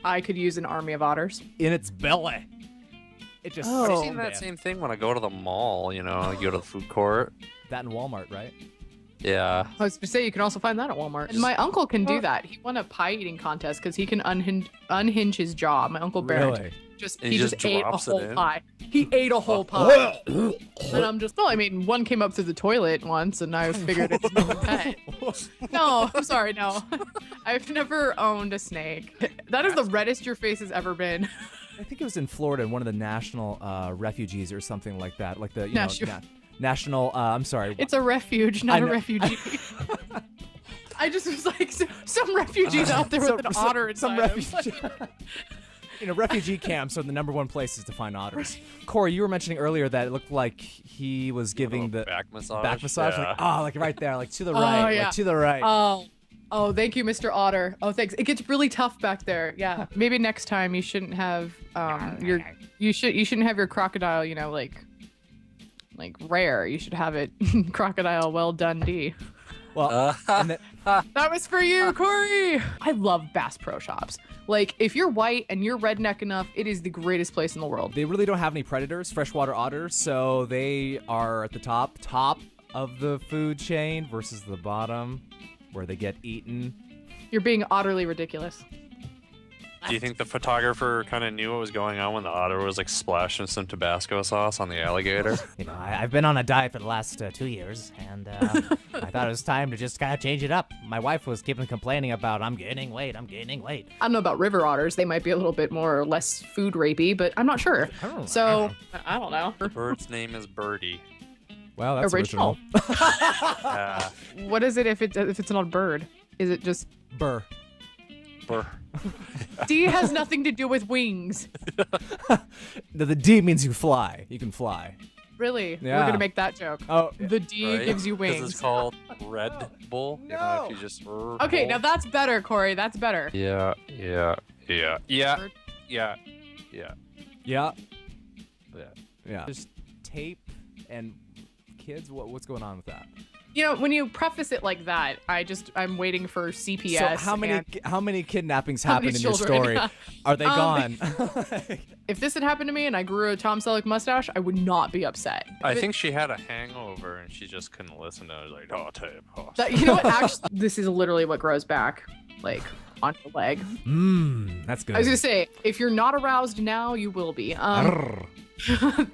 I could use an army of otters. In its belly. It just. Oh. I've seen that same thing when I go to the mall. You know, you go to the food court. That in Walmart, right? Yeah. I was going to say, you can also find that at Walmart. And my uncle can do that. He won a pie eating contest because he can unhinge his jaw. My Uncle Barrett. Really? He just ate a drops it whole in? pie. He ate a whole pie. And I'm just, well, I mean, one came up through the toilet once, and I figured it's a pet. No, I'm sorry, no. I've never owned a snake. That is the reddest your face has ever been. I think it was in Florida in one of the national refugees or something like that. Like the, you know, national, I'm sorry. It's a refuge, not a refugee. I just was like, some refugees out there with an otter inside some refugee. You know, refugee camps are the #1 places to find otters. Corey, you were mentioning earlier that it looked like he was giving the back massage. Back massage, Yeah. like right there, like to the right, yeah. like to the right. Oh, thank you, Mr. Otter. Oh, thanks. It gets really tough back there. Yeah, maybe next time you shouldn't have you shouldn't have your crocodile, you know, like rare. You should have it crocodile well done D. Well, and then, That was for you, Corey. I love Bass Pro Shops. Like, if you're white and you're redneck enough, it is the greatest place in the world. they really don't have any predators, freshwater otters, so they are at the top of the food chain versus the bottom, where they get eaten. You're being utterly ridiculous. Do you think the photographer kind of knew what was going on when the otter was like splashing some Tabasco sauce on the alligator? You know, I've been on a diet for the last 2 years, and I thought it was time to just kind of change it up. My wife was keeping complaining about, I'm gaining weight. I don't know about river otters. They might be a little bit more or less food rapey, but I'm not sure. I don't know. The bird's name is Birdie. Wow, that's original. What is it if it's not a bird? Is it just Burr. D has nothing to do with wings. The D means you fly. You can fly. Really? Yeah. We're gonna make that joke. Oh, The D Right? gives you 'Cause wings. it's called Red Bull. You know, if you just Okay, now that's better, Corey. That's better. Yeah. Bird. yeah. Just tape and kids. What's going on with that? You know, when you preface it like that, I'm waiting for CPS. So how many kidnappings How happened many in your children? story? Are they gone? If this had happened to me and I grew a Tom Selleck mustache, I would not be upset. I think she had a hangover and she just couldn't listen to it. Like, oh, tape. Oh. You know what? Actually, this is literally what grows back, like on your leg. That's good. I was gonna say, if you're not aroused now, you will be.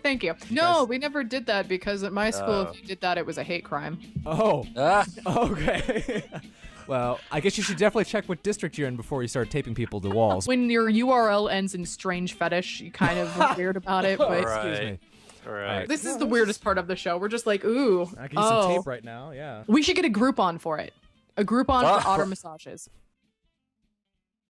Thank you. No, we never did that because at my school, if you did that, it was a hate crime. Oh. Okay. Well, I guess you should definitely check what district you're in before you start taping people to walls. When your URL ends in strange fetish, you kind of are weird about it. But Excuse me. All right. this is the weirdest part of the show. We're just like, ooh. I can use some tape right now. Yeah. We should get a Groupon for it. A Groupon for otter massages.